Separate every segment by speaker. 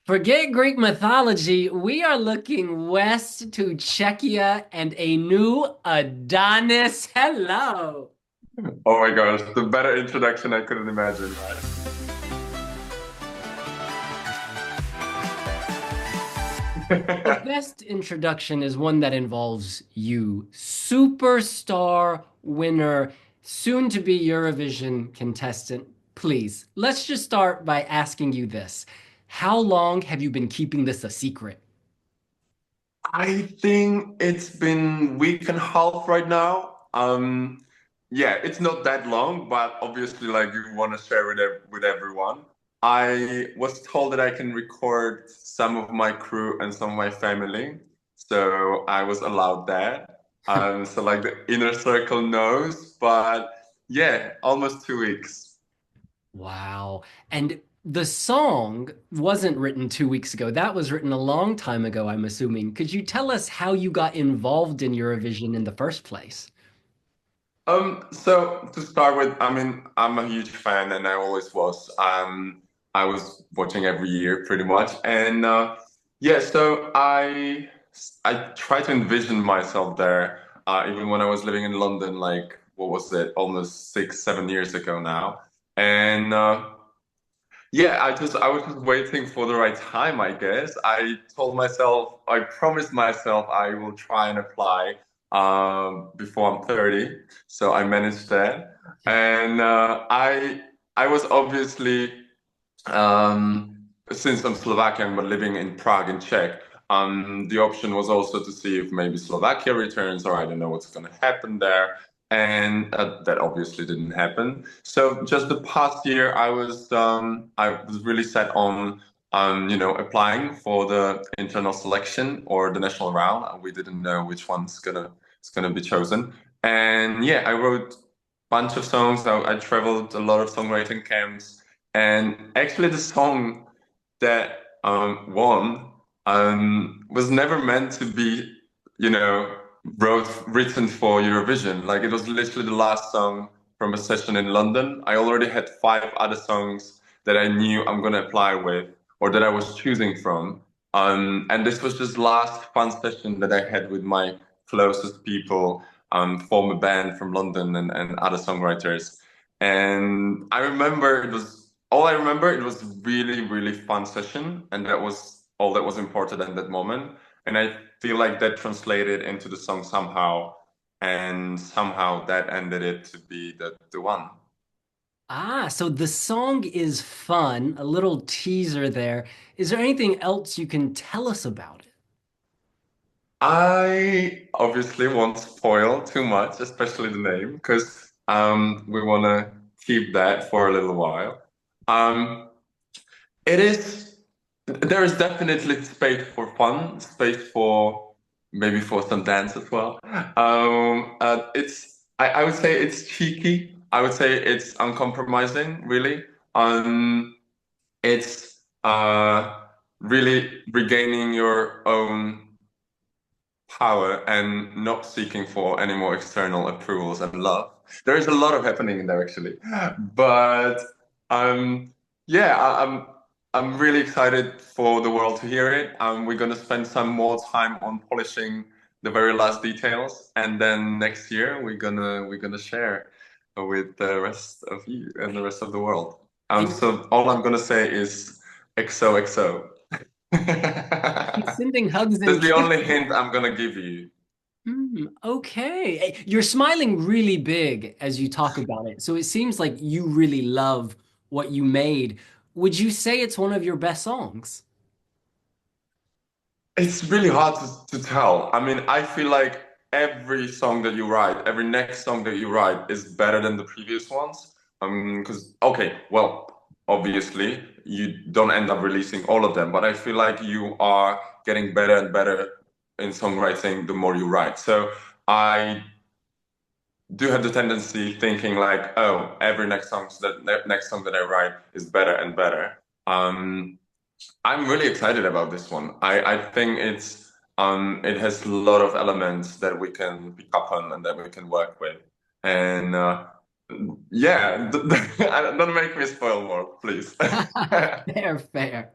Speaker 1: Forget Greek mythology. We are looking west to Czechia and a new Adonis. Hello.
Speaker 2: Oh my gosh, the better introduction I couldn't imagine, right?
Speaker 1: The best introduction is one that involves you, superstar winner, soon to be Eurovision contestant. Please, let's just start by asking you this. How long have you been keeping this a secret?
Speaker 2: I think it's been week and a half right now. Yeah, it's not that long, but obviously, like you want to share it with everyone. I was told that I can record some of my crew and some of my family, so I was allowed that. So like the inner circle knows, but yeah, almost 2 weeks.
Speaker 1: Wow. And the song wasn't written 2 weeks ago. That was written a long time ago, I'm assuming. Could you tell us how you got involved in Eurovision in the first place?
Speaker 2: So to start with, I mean, I'm a huge fan and I always was. I was watching every year pretty much. And yeah, so I try to envision myself there, even when I was living in London, like what was it, almost 6, 7 years ago now. And yeah, I was just waiting for the right time, I guess. I promised myself I will try and apply before I'm 30. So I managed that. And I was obviously since I'm Slovakian but living in Prague in Czech, the option was also to see if maybe Slovakia returns or I don't know what's going to happen there. And that obviously didn't happen. So just the past year, I was really set on applying for the internal selection or the national round. We didn't know which one's gonna be chosen. And yeah, I wrote a bunch of songs. I traveled a lot of songwriting camps, and actually the song that won was never meant to be, you know, written for Eurovision. Like it was literally the last song from a session in London. I already had 5 other songs that I knew I'm gonna apply with or that I was choosing from. And this was just last fun session that I had with my closest people, former band from London and other songwriters. And I remember it was really, really fun session, and that was all that was important at that moment. And I feel like that translated into the song somehow, and somehow that ended it to be the one.
Speaker 1: Ah, so the song is fun, a little teaser there. Is there anything else you can tell us about it?
Speaker 2: I obviously won't spoil too much, especially the name, because we want to keep that for a little while. Um, it is there is definitely space for fun, space for maybe for some dance as well. I would say it's cheeky. I would say it's uncompromising, really. It's really regaining your own power and not seeking for any more external approvals and love. There is a lot of happening in there actually, but um, yeah, I'm really excited for the world to hear it. We're gonna spend some more time on polishing the very last details, and then next year we're gonna share with the rest of you and the rest of the world.
Speaker 1: And
Speaker 2: So all I'm gonna say is XOXO.
Speaker 1: sending hugs
Speaker 2: That's
Speaker 1: and
Speaker 2: the
Speaker 1: kisses.
Speaker 2: only hint I'm gonna give you.
Speaker 1: Okay. You're smiling really big as you talk about it. So it seems like you really love what you made. Would you say it's one of your best songs?
Speaker 2: It's really hard to tell. I mean, I feel like every song that you write, every next song that you write is better than the previous ones. Because, okay, well, obviously, you don't end up releasing all of them, but I feel like you are getting better and better in songwriting the more you write. So I do have the tendency thinking like, oh, every next song that I write is better and better. I'm really excited about this one. I think it has a lot of elements that we can pick up on and that we can work with. And yeah, don't make me spoil more, please.
Speaker 1: Fair, fair.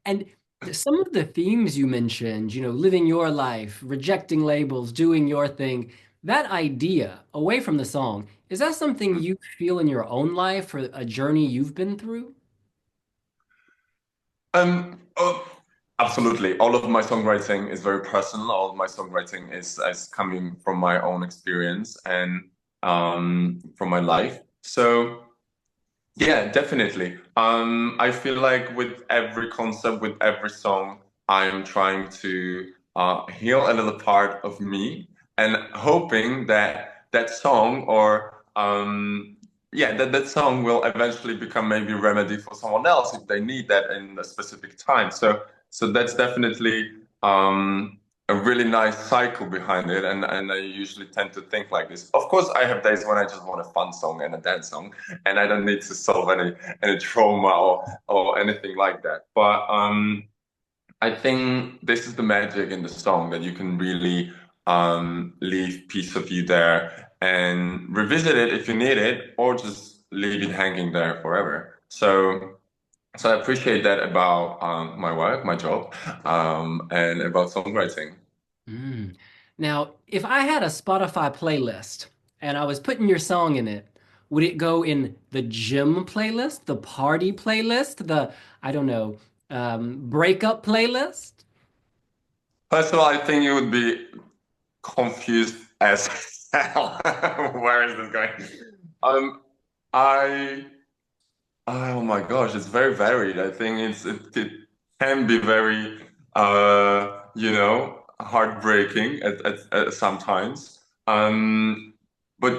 Speaker 1: And some of the themes you mentioned, living your life, rejecting labels, doing your thing, that idea away from the song, is that something you feel in your own life or a journey you've been through?
Speaker 2: Oh, absolutely. All of my songwriting is very personal. All of my songwriting is coming from my own experience and from my life. So yeah, definitely. I feel like with every concept, with every song, I am trying to heal a little part of me and hoping that that song or yeah, that song will eventually become maybe a remedy for someone else if they need that in a specific time. So that's definitely a really nice cycle behind it, and I usually tend to think like this. Of course, I have days when I just want a fun song and a dance song, and I don't need to solve any trauma or anything like that. But I think this is the magic in the song that you can really leave piece of you there and revisit it if you need it, or just leave it hanging there forever. So I appreciate that about my work, my job, and about songwriting.
Speaker 1: Mm. Now, if I had a Spotify playlist and I was putting your song in it, would it go in the gym playlist, the party playlist, I don't know, breakup playlist?
Speaker 2: First of all, I think you would be confused as hell. Where is this going? Um, I oh my gosh, it's very varied. I think it can be very heartbreaking at sometimes. But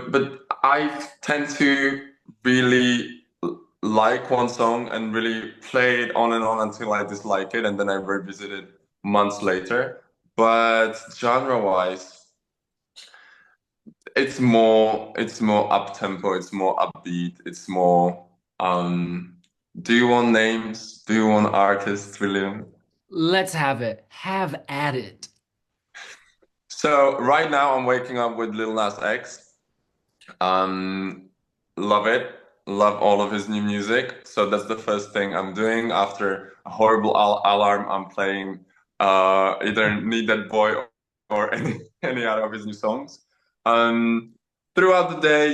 Speaker 2: I tend to really like one song and really play it on and on until I dislike it, and then I revisit it months later. But genre-wise, it's more up tempo, it's more upbeat, it's more do you want names? Do you want artists, William?
Speaker 1: Let's have it. Have at it.
Speaker 2: So right now I'm waking up with Lil Nas X. Um love it. Love all of his new music. So that's the first thing I'm doing after a horrible alarm. I'm playing either Need That Boy or any other of his new songs. Um, Throughout the day,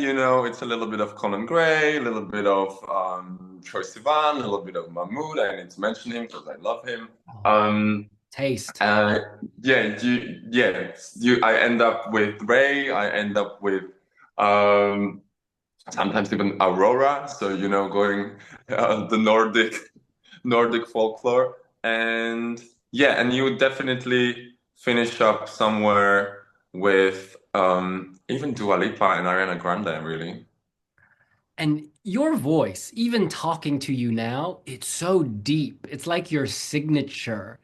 Speaker 2: it's a little bit of Colin Gray, a little bit of Troye Sivan, a little bit of Mahmood. I need to mention him because I love him.
Speaker 1: Oh,
Speaker 2: Um,
Speaker 1: taste.
Speaker 2: uh, I end up with Ray. I end up with um, sometimes even Aurora. So going the Nordic folklore, and yeah, and you would definitely finish up somewhere with even Dua Lipa and Ariana Grande, really.
Speaker 1: And your voice, even talking to you now, it's so deep. It's like your signature.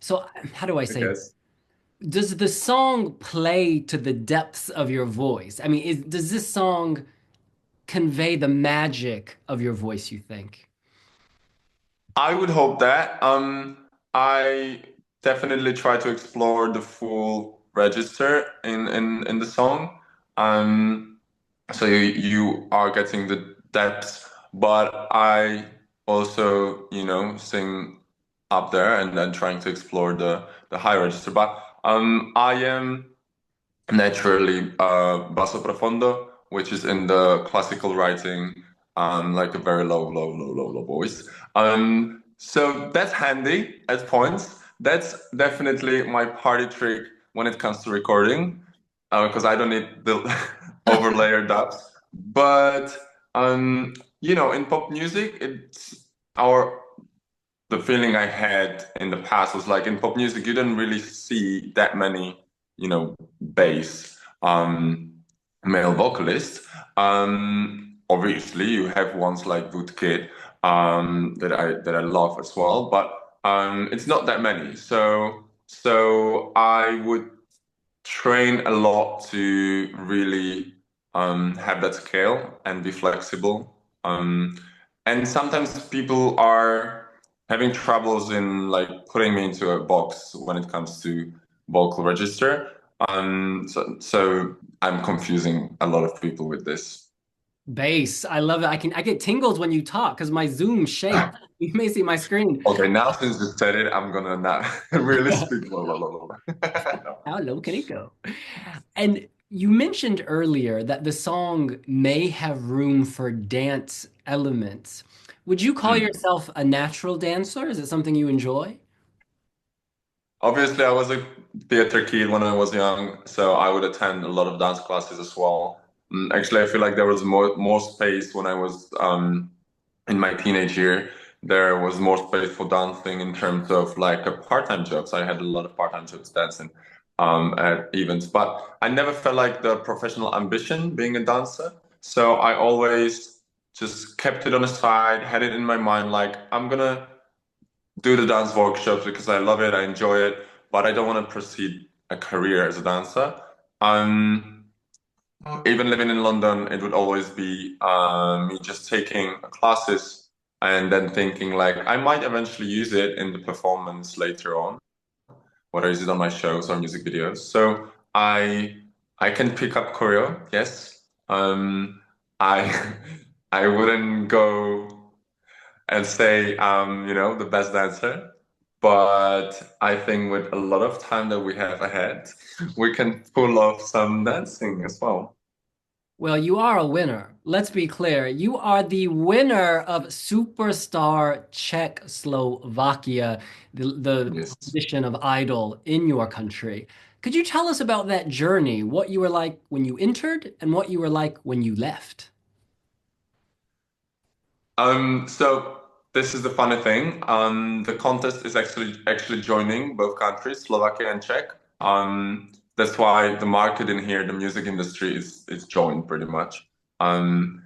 Speaker 1: So, how do I
Speaker 2: I
Speaker 1: say this?
Speaker 2: guess.
Speaker 1: Does the song play to the depths of your voice? I mean, does this song convey the magic of your voice, you think?
Speaker 2: I would hope that. I definitely try to explore the full register in the song. Um, so you are getting the depths, but I also, sing up there and then trying to explore the high register. But I am naturally basso profondo, which is in the classical writing, like a very low voice. So that's handy at points. That's definitely my party trick when it comes to recording, because I don't need the overlayer dubs. But in pop music, it's our the feeling I had in the past was like in pop music, you didn't really see that many, bass male vocalists. Obviously, you have ones like Woodkid that I love as well, but it's not that many. So I would train a lot to really have that scale and be flexible. And sometimes people are having troubles in like putting me into a box when it comes to vocal register. So I'm confusing a lot of people with this.
Speaker 1: Bass. I love it. I get tingles when you talk because my Zoom shakes. You may see my screen.
Speaker 2: Okay, now since you said it, I'm gonna not really speak. Blah, blah, blah, blah. No.
Speaker 1: How low can it go? And you mentioned earlier that the song may have room for dance elements. Would you call
Speaker 2: Mm.
Speaker 1: yourself a natural dancer? Is it something you enjoy?
Speaker 2: Obviously, I was a theater kid when I was young, so I would attend a lot of dance classes as well. Actually, I feel like there was more space when I was in my teenage year. There was more space for dancing in terms of like a part-time jobs. I had a lot of part-time jobs dancing at events, but I never felt like the professional ambition being a dancer. So I always just kept it on the side, had it in my mind, like I'm gonna do the dance workshops because I love it, I enjoy it, but I don't want to proceed a career as a dancer. Um, Even living in London, it would always be me just taking classes and then thinking like I might eventually use it in the performance later on, whether it's on my shows or music videos. So I can pick up choreo, yes. I I wouldn't go and say the best dancer. But I think with a lot of time that we have ahead, we can pull off some dancing as well.
Speaker 1: Well, you are a winner. Let's be clear. You are the winner of SuperStar Czech-Slovakia, the
Speaker 2: Yes.
Speaker 1: edition of Idol in your country. Could you tell us about that journey, what you were like when you entered and what you were like when you left?
Speaker 2: So this is the funny thing. The contest is actually joining both countries, Slovakia and Czech. That's why the market in here, the music industry is joined pretty much. And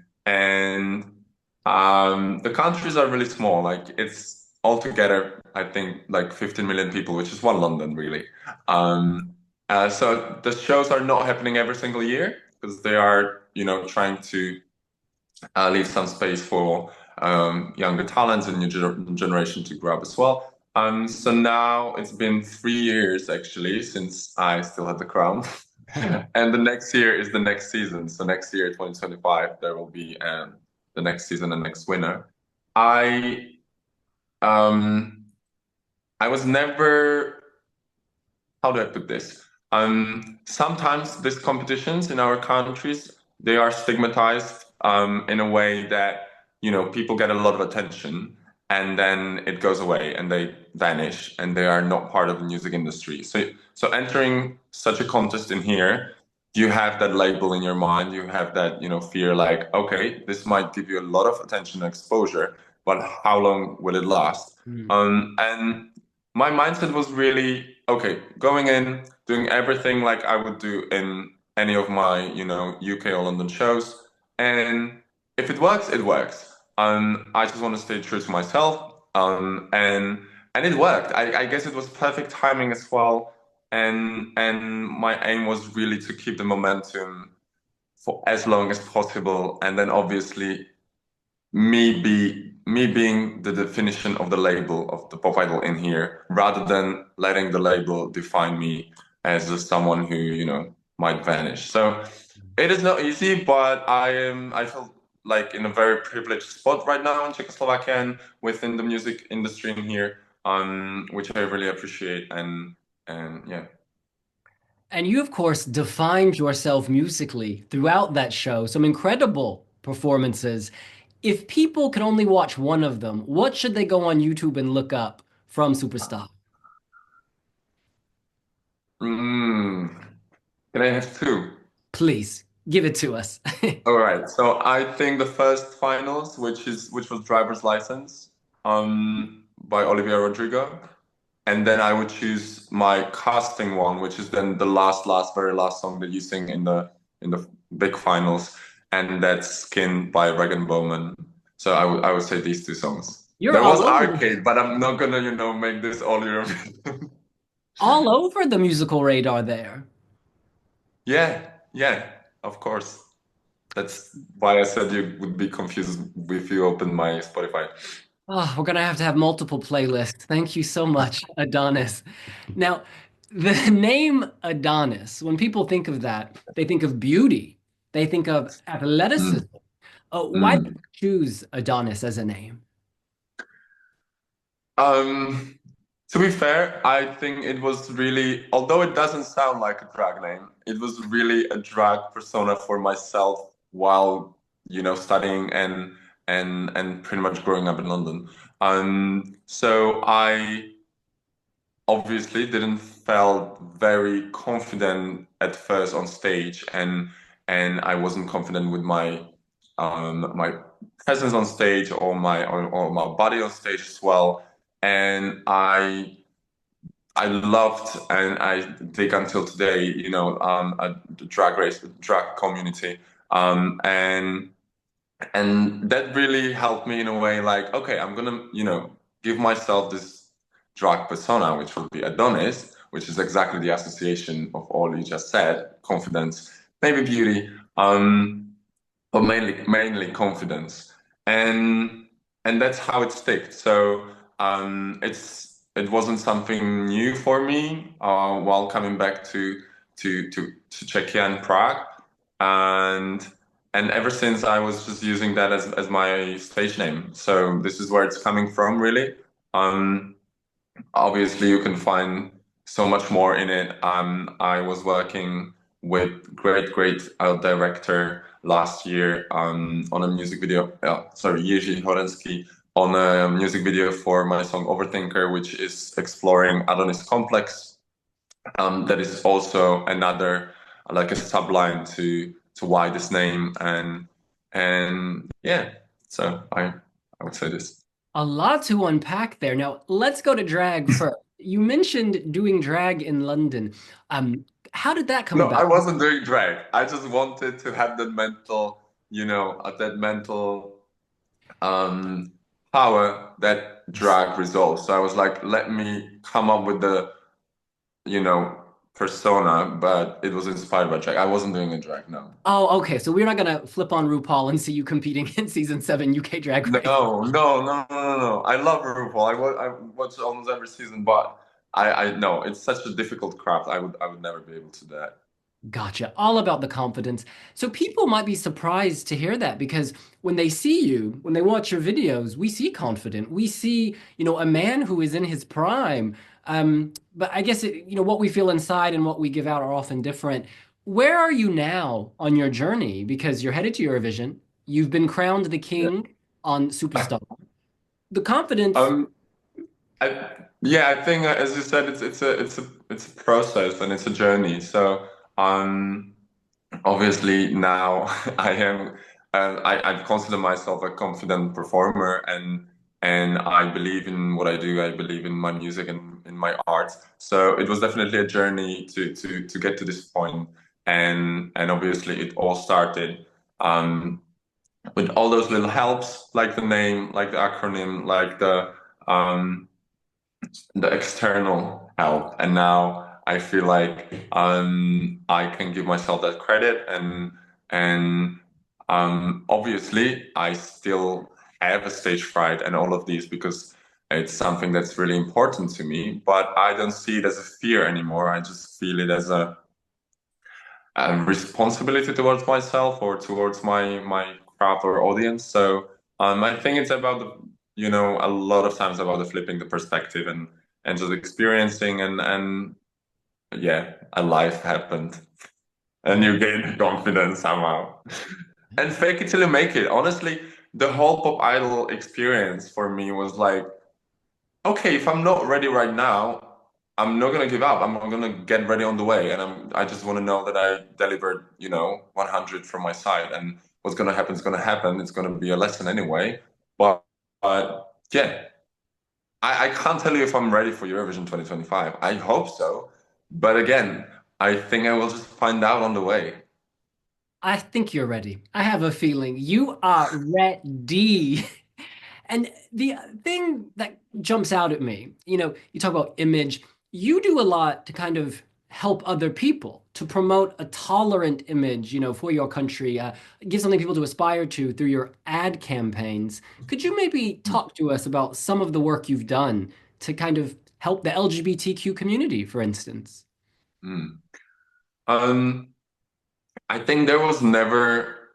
Speaker 2: the countries are really small. Like it's altogether, I think like 15 million people, which is one London really. So the shows are not happening every single year because they are, trying to leave some space for younger talents and new generation to grow up as well. So now it's been 3 years actually since I still had the crown. And the next year is the next season. So next year, 2025, there will be the next season and next winner. I um I was never, how do I put this? Sometimes these competitions in our countries, they are stigmatized in a way that, people get a lot of attention and then it goes away and they vanish and they are not part of the music industry. So entering such a contest in here, you have that label in your mind, you have that, fear like, okay, this might give you a lot of attention and exposure, but how long will it last?
Speaker 1: Hmm.
Speaker 2: And my mindset was really okay, going in, doing everything like I would do in any of my, UK or London shows. And if it works, it works. I just want to stay true to myself. And it worked. I guess it was perfect timing as well. And my aim was really to keep the momentum for as long as possible. And then obviously me being the definition of the label of the pop idol in here, rather than letting the label define me as just someone who, might vanish. So it is not easy, but I feel like in a very privileged spot right now in Czechoslovakia and within the music industry in here, which I really appreciate and yeah.
Speaker 1: And you, of course, defined yourself musically throughout that show. Some incredible performances. If people could only watch one of them, what should they go on YouTube and look up from Superstar?
Speaker 2: Mm, can I have two?
Speaker 1: Please give it to us.
Speaker 2: All right. So I think the first finals, which was Driver's License, by Olivia Rodrigo, and then I would choose my casting one, which is then the very last song that you sing in the big finals, and that's Skin by Regan Bowman. So I would say these two songs.
Speaker 1: You're
Speaker 2: There was Arcade, but I'm not gonna, make this all Eurovision.
Speaker 1: all over the musical radar there.
Speaker 2: Yeah, yeah, of course. That's why I said you would be confused if you opened my Spotify.
Speaker 1: Oh, we're gonna have to have multiple playlists. Thank you so much, Adonis. Now, the name Adonis, when people think of that, they think of beauty, they think of athleticism.
Speaker 2: Mm.
Speaker 1: Why did
Speaker 2: Mm.
Speaker 1: you choose Adonis as a name?
Speaker 2: Um, to be fair, I think it was really, although it doesn't sound like a drag name, it was really a drag persona for myself while, studying and pretty much growing up in London. So I obviously didn't felt very confident at first on stage, and I wasn't confident with my presence on stage or my body on stage as well. And I loved and I dig until today, the drag race, the drag community. Um, and and that really helped me in a way like, okay, I'm gonna, give myself this drag persona, which will be Adonis, which is exactly the association of all you just said, confidence, maybe beauty, but mainly confidence. And and that's how it sticked. So it wasn't something new for me while coming back to Czechia and Prague. And and ever since I was just using that as my stage name. So this is where it's coming from, really. Um, Obviously, you can find so much more in it. I was working with great director last year on a music video. Sorry, Jiří Horensky on a music video for my song Overthinker, which is exploring Adonis complex. That is also another like a subline to why this name and yeah. So I would say this.
Speaker 1: A lot to unpack there. Now, let's go to drag first. You mentioned doing drag in London. How did that come
Speaker 2: No, I
Speaker 1: about?
Speaker 2: wasn't doing drag. I just wanted to have that mental um power that drag resolves. So I was like, let me come up with the, you know, persona, but it was inspired by drag. I wasn't doing a drag, no.
Speaker 1: Oh, okay. So we're not gonna flip on RuPaul and see you competing in season 7 UK Drag
Speaker 2: No,
Speaker 1: Race.
Speaker 2: no. I love RuPaul. I watch almost every season, but I know it's such a difficult craft. I would never be able to do that.
Speaker 1: Gotcha. All about the confidence. So people might be surprised to hear that because when they see you, when they watch your videos, we see confident. We see, a man who is in his prime. But I guess what we feel inside and what we give out are often different. Where are you now on your journey? Because you're headed to Eurovision. You've been crowned the
Speaker 2: Yeah.
Speaker 1: king on Superstar. The confidence.
Speaker 2: Um, I think as you said, it's a process and it's a journey. So um, obviously now I am I consider myself a confident performer and I believe in what I do. I believe in my music and in my art. So it was definitely a journey to get to this point. And obviously it all started um, with all those little helps, like the name, like the acronym, like um, the external help. And now I feel like I can give myself that credit and obviously I still have a stage fright and all of these because it's something that's really important to me, but I don't see it as a fear anymore. I just feel it as a responsibility towards myself or towards my craft or audience. So I think it's about a lot of times about the flipping the perspective and just experiencing and yeah, a life happened and you gain confidence somehow. And fake it till you make it. Honestly, the whole Pop Idol experience for me was like, okay, if I'm not ready right now, I'm not gonna give up. I'm gonna get ready on the way, and I just want to know that I delivered, 100 from my side, and what's gonna happen is gonna happen. It's gonna be a lesson anyway. But yeah, I can't tell you if I'm ready for Eurovision 2025. I hope so, but again, I think I will just find out on the way.
Speaker 1: I think you're ready. I have a feeling you are ready. And the thing that jumps out at me, you talk about image, you do a lot to kind of help other people, to promote a tolerant image, for your country, give something people to aspire to through your ad campaigns. Could you maybe talk to us about some of the work you've done to kind of help the LGBTQ community, for instance?
Speaker 2: Hmm. Um, I think there was never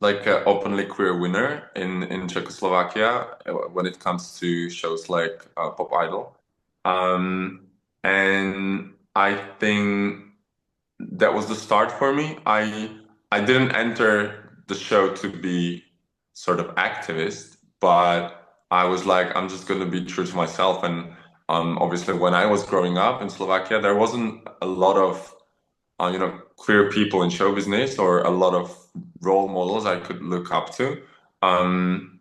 Speaker 2: like an openly queer winner in Czechoslovakia when it comes to shows like Pop Idol. Um, and I think that was the start for me. I didn't enter the show to be sort of activist, but I was like, I'm just going to be true to myself. And obviously, when I was growing up in Slovakia, there wasn't a lot of queer people in show business or a lot of role models I could look up to. Um,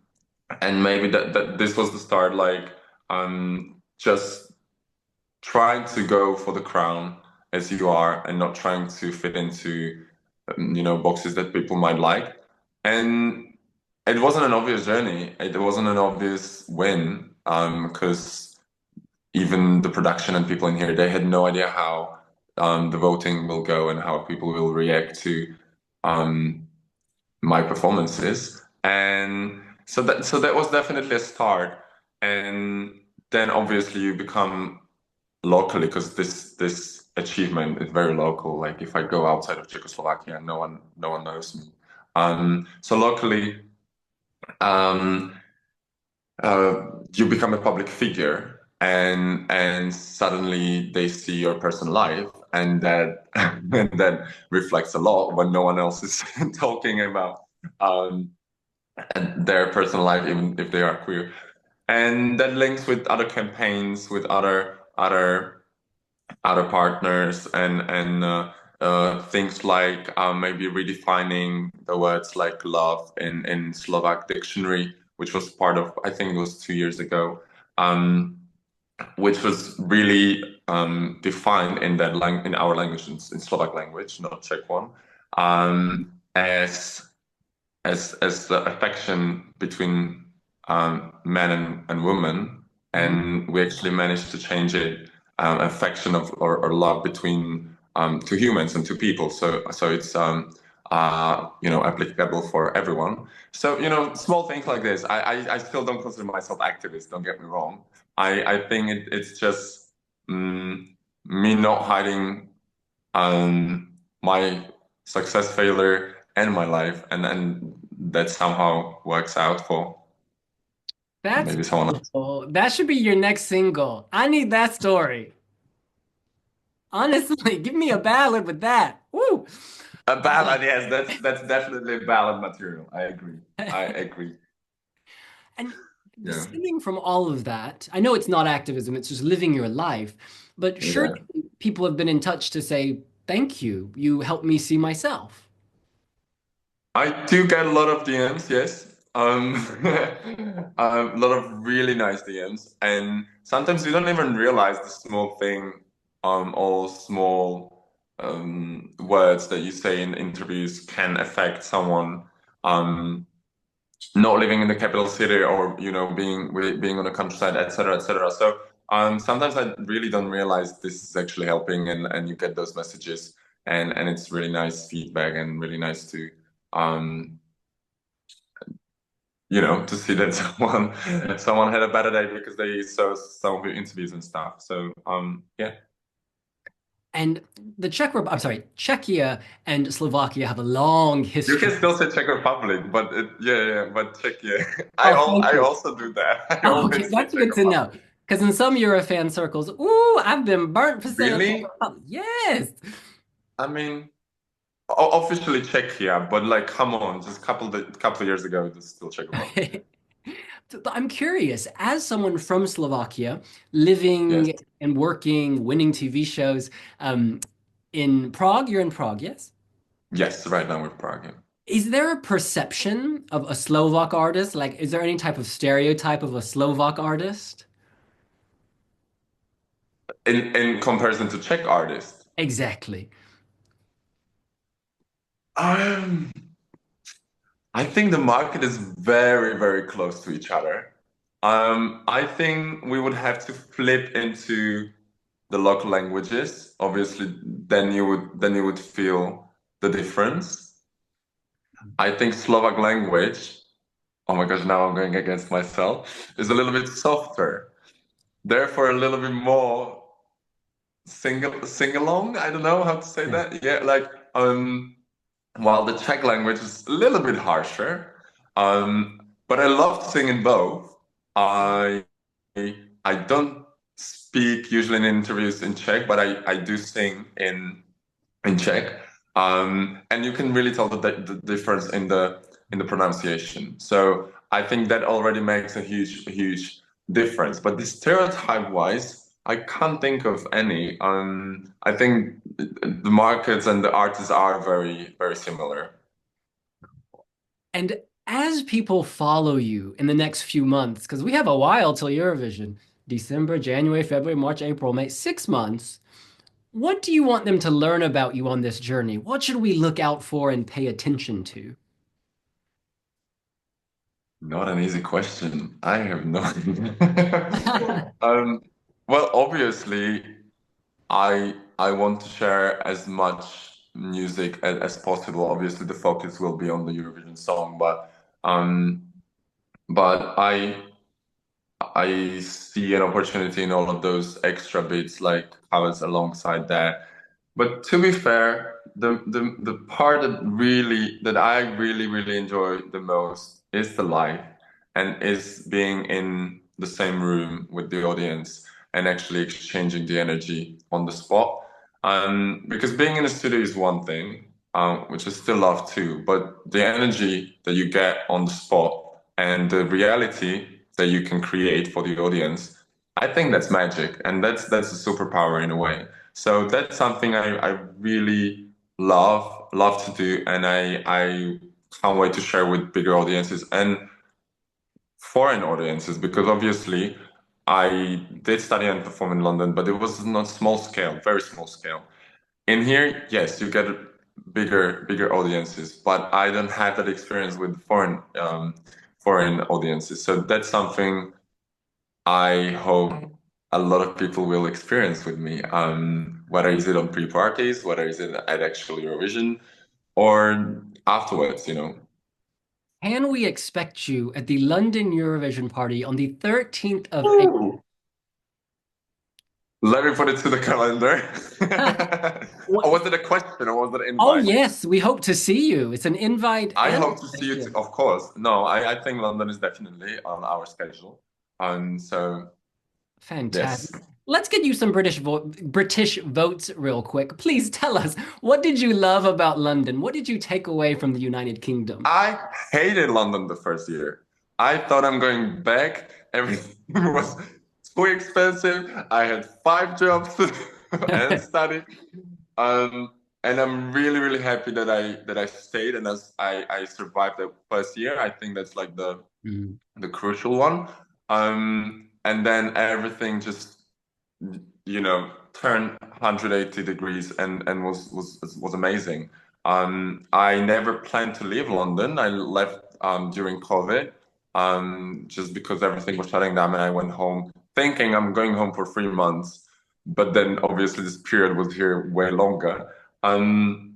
Speaker 2: and maybe that this was the start, like just trying to go for the crown as you are and not trying to fit into boxes that people might like. And it wasn't an obvious journey. It wasn't an obvious win because even the production and people in here, they had no idea how the voting will go and how people will react to my performances. And so that was definitely a start. And then obviously you become locally, because this achievement is very local. Like if I go outside of Czechoslovakia, no one knows me. So locally, um, you become a public figure, and suddenly they see your personal life, and that and that reflects a lot when no one else is talking about um, their personal life, even if they are queer. And that links with other campaigns, with other partners, and things like maybe redefining the words like love in Slovak dictionary, which was part of, I think it was 2 years ago, um, which was really defined in in our language, in Slovak language, not Czech one, as the affection between men and women, and we actually managed to change it, affection or love between two humans and two people. So it's applicable for everyone. So small things like this. I still don't consider myself activist. Don't get me wrong. I think it's just me not hiding my success, failure, and my life, and that somehow works out for
Speaker 1: That's
Speaker 2: maybe someone else.
Speaker 1: beautiful. That should be your next single. I need that story. Honestly, give me a ballad with that. Woo!
Speaker 2: A ballad, yes, that's definitely ballad material. I agree. I agree.
Speaker 1: And
Speaker 2: Yeah.
Speaker 1: stemming from all of that, I know it's not activism, it's just living your life. But surely
Speaker 2: Yeah.
Speaker 1: people have been in touch to say, thank you. You helped me see myself.
Speaker 2: I do get a lot of DMs, yes. A lot of really nice DMs, and sometimes you don't even realize the small thing, or small words that you say in interviews can affect someone not living in the capital city, or being on the countryside, etc., etc. So sometimes I really don't realize this is actually helping, and you get those messages, and it's really nice feedback and really nice to um to see that someone had a better day because they saw some of your interviews and stuff. So yeah.
Speaker 1: And I'm sorry, Czechia and Slovakia have a long
Speaker 2: You can
Speaker 1: history.
Speaker 2: still say Czech Republic, but but Czechia.
Speaker 1: Oh, thank
Speaker 2: I
Speaker 1: you.
Speaker 2: also do that. I
Speaker 1: Oh, okay,
Speaker 2: always say
Speaker 1: that's
Speaker 2: Czech
Speaker 1: good to know.
Speaker 2: Republic.
Speaker 1: Because in some Eurofan circles, ooh, I've been burnt for saying Czech
Speaker 2: Really?
Speaker 1: Republic. Yes.
Speaker 2: I mean, officially Czechia, but like, come on, just couple of years ago, it was still Czech Republic.
Speaker 1: I'm curious, as someone from Slovakia,
Speaker 2: Yes.
Speaker 1: living and working, winning TV shows, in Prague, you're in Prague, yes?
Speaker 2: Yes, right now we're Prague. Yeah.
Speaker 1: Is there a perception of a Slovak artist? Like, is there any type of stereotype of a Slovak artist?
Speaker 2: In comparison to Czech artists.
Speaker 1: Exactly.
Speaker 2: Um, I think the market is very, very close to each other. I think we would have to flip into the local languages. Obviously, then you would feel the difference. I think Slovak language, oh my gosh, now I'm going against myself, is a little bit softer. Therefore, a little bit more sing along. I don't know how to say
Speaker 1: Yeah.
Speaker 2: that. Yeah, like while the Czech language is a little bit harsher. But I love singing both. I I don't speak usually in interviews in Czech, but I do sing in Czech. And you can really tell the difference in the pronunciation. So I think that already makes a huge difference. But the stereotype wise, I can't think of any. I think the markets and the artists are very similar.
Speaker 1: And as people follow you in the next few months, because we have a while till Eurovision, December, January, February, March, April, May, 6 months. What do you want them to learn about you on this journey? What should we look out for and pay attention to?
Speaker 2: Not an easy question. I have no idea. Well, obviously, I want to share as much music as possible. Obviously, the focus will be on the Eurovision song, um, but I see an opportunity in all of those extra bits, like how it's alongside that. But to be fair, the part that I really enjoy the most is the live and is being in the same room with the audience and actually exchanging the energy on the spot. Because being in the studio is one thing, which I still love too, but the energy that you get on the spot and the reality that you can create for the audience, I think that's magic, and that's a superpower in a way. So that's something I really love to do, and I can't wait to share with bigger audiences and foreign audiences because obviously I did study and perform in London, but it was not small scale, very small scale. In here, yes, you get bigger audiences, but I don't have that experience with foreign audiences. So that's something I hope a lot of people will experience with me. Whether is it on pre-parties, whether is it at actual Eurovision, or afterwards, you know.
Speaker 1: Can we expect you at the London Eurovision party on the 13th of April?
Speaker 2: Ooh. Let me put it to the calendar. Or was it a question or was it an
Speaker 1: Oh,
Speaker 2: invite?
Speaker 1: yes, we hope to see you. It's an invite
Speaker 2: I
Speaker 1: and
Speaker 2: hope to see you too, of course. No, I think London is definitely on our schedule. So yes.
Speaker 1: fantastic. Let's get you some British votes real quick. Please tell us, what did you love about London? What did you take away from the United Kingdom?
Speaker 2: I hated London the first year. I thought I'm going back. Everything was too expensive. I had five jobs and study. Um, and I'm really happy that I stayed and as I survived the first year. I think that's like
Speaker 1: Mm.
Speaker 2: the crucial one. And then everything just turned 180 degrees and was amazing. I never planned to leave London. I left during COVID just because everything was shutting down, and I went home thinking I'm going home for 3 months. But then obviously this period was here way longer. Um,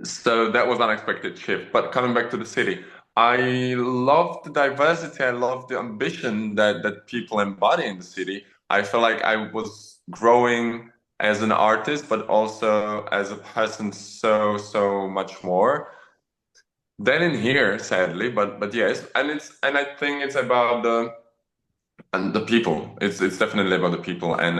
Speaker 2: so that was unexpected shift. But coming back to the city, I love the diversity. I love the ambition that people embody in the city. I feel like I was growing as an artist, but also as a person so much more than in here, sadly. But yes, and I think it's about the people. It's definitely about the people and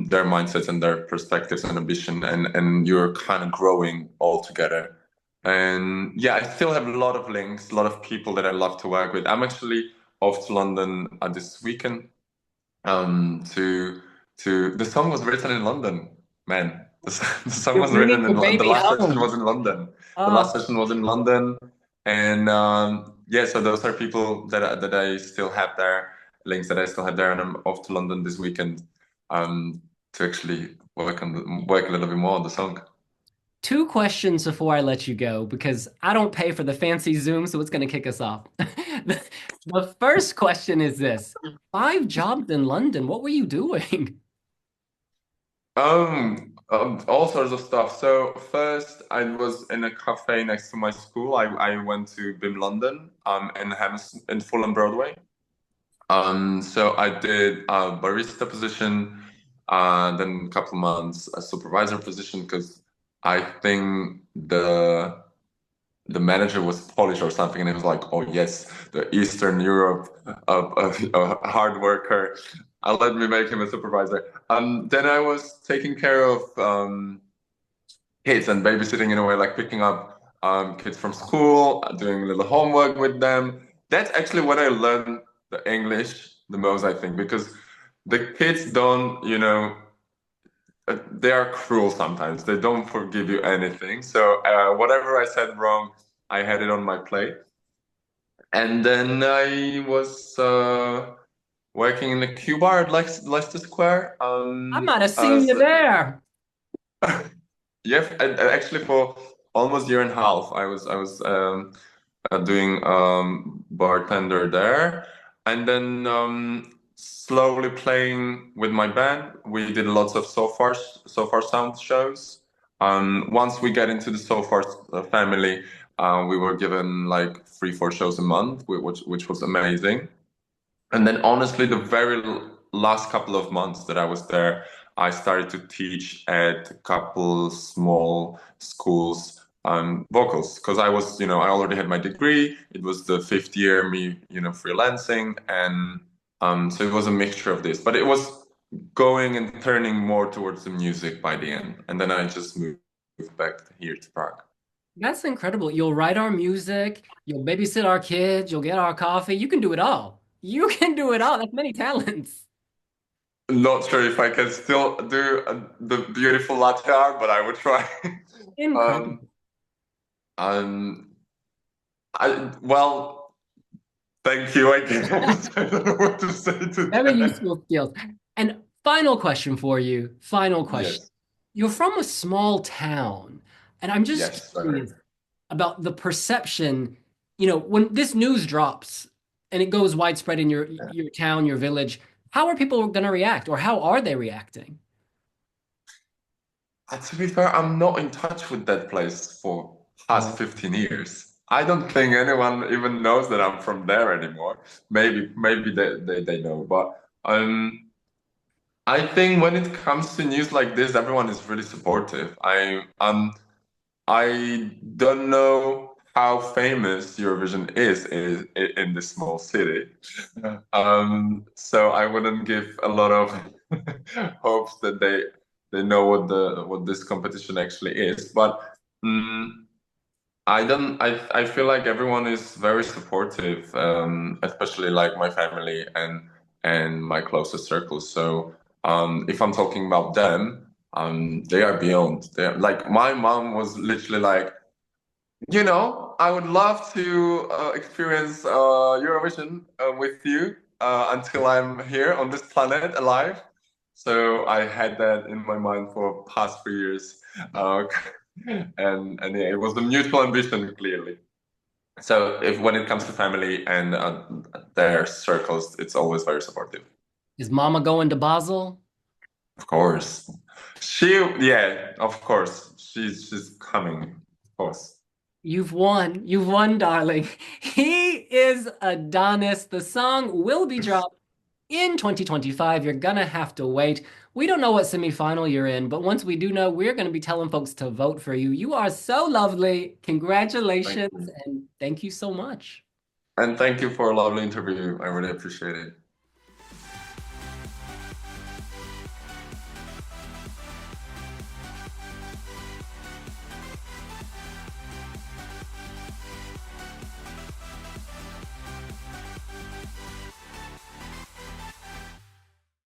Speaker 2: their mindsets and their perspectives and ambition and you're kind of growing all together. And yeah, I still have a lot of links, a lot of people that I love to work with. I'm actually off to London this weekend. To the song was written in London, man. The song
Speaker 1: You're
Speaker 2: was
Speaker 1: bringing
Speaker 2: written
Speaker 1: the
Speaker 2: in the
Speaker 1: baby
Speaker 2: last session
Speaker 1: home.
Speaker 2: was in London. The
Speaker 1: Oh,
Speaker 2: last session was in London, and yeah, so those are people that I still have there, links that I still have there, and I'm off to London this weekend to actually work a little bit more on the song.
Speaker 1: two questions before I let you go, because I don't pay for the fancy Zoom, so it's going to kick us off. The first question is this: 5 jobs in London. What were you doing?
Speaker 2: All sorts of stuff. So first, I was in a cafe next to my school. I went to BIM London, in Hammersmith, in Fulham Broadway. So I did a barista position, then a couple months a supervisor position because I think the manager was Polish or something, and he was like, "Oh yes, the Eastern Europe hard worker. Let me make him a supervisor." Then I was taking care of kids and babysitting in a way, like picking up kids from school, doing a little homework with them. That's actually what I learned the English the most, I think, because the kids don't, they are cruel sometimes. They don't forgive you anything. So whatever I said wrong, I had it on my plate. And then I was working in the Q bar at Leicester Square.
Speaker 1: I might have seen you there.
Speaker 2: Yeah, and actually for almost a year and a half, I was doing bartender there, and then slowly playing with my band. We did lots of so far sound shows. Once we get into the so far family, we were given like 3-4 shows a month, which was amazing. And then honestly, the very last couple of months that I was there, I started to teach at a couple small schools vocals because I already had my degree. It was the fifth year me, freelancing, and so it was a mixture of this. But it was going and turning more towards the music by the end, and then I just moved back here to Prague.
Speaker 1: That's incredible. You'll write our music, you'll babysit our kids, you'll get our coffee. You can do it all. You can do it all. That's many talents.
Speaker 2: Not sure if I can still do the beautiful latte art, but I would try.
Speaker 1: Incredible.
Speaker 2: Um, um, well, thank you, I guess. I don't know what to say to
Speaker 1: Very
Speaker 2: that.
Speaker 1: useful skills. And final question for you. Final question.
Speaker 2: Yes,
Speaker 1: You're from a small town, and I'm just
Speaker 2: yes,
Speaker 1: curious
Speaker 2: sir.
Speaker 1: about the perception, when this news drops and it goes widespread in your town, your village, how are people going to react, or how are they reacting?
Speaker 2: To be fair, I'm not in touch with that place for past
Speaker 1: Oh,
Speaker 2: 15 years. I don't think anyone even knows that I'm from there anymore. Maybe they know, but I think when it comes to news like this, everyone is really supportive. I don't know how famous Eurovision is in this small city. So I wouldn't give a lot of hopes that they know what this competition actually is. But I feel like everyone is very supportive, especially like my family and my closest circles. So if I'm talking about them, they are beyond. They're like my mom was literally like, I would love to experience Eurovision with you until I'm here on this planet alive. So I had that in my mind for past 3 years, uh, and yeah, it was a mutual ambition, clearly. So if when it comes to family and their circles, it's always very supportive.
Speaker 1: is Mama going to Basel?
Speaker 2: Of course, yeah, of course, she's coming, of course.
Speaker 1: You've won. You've won, darling. He is Adonis. The song will be dropped in 2025. You're gonna have to wait. We don't know what semifinal you're in, but once we do know, we're gonna be telling folks to vote for you. You are so lovely.
Speaker 2: Thank
Speaker 1: Congratulations,
Speaker 2: you.
Speaker 1: and thank you so much.
Speaker 2: And thank you for a lovely interview. I really appreciate it.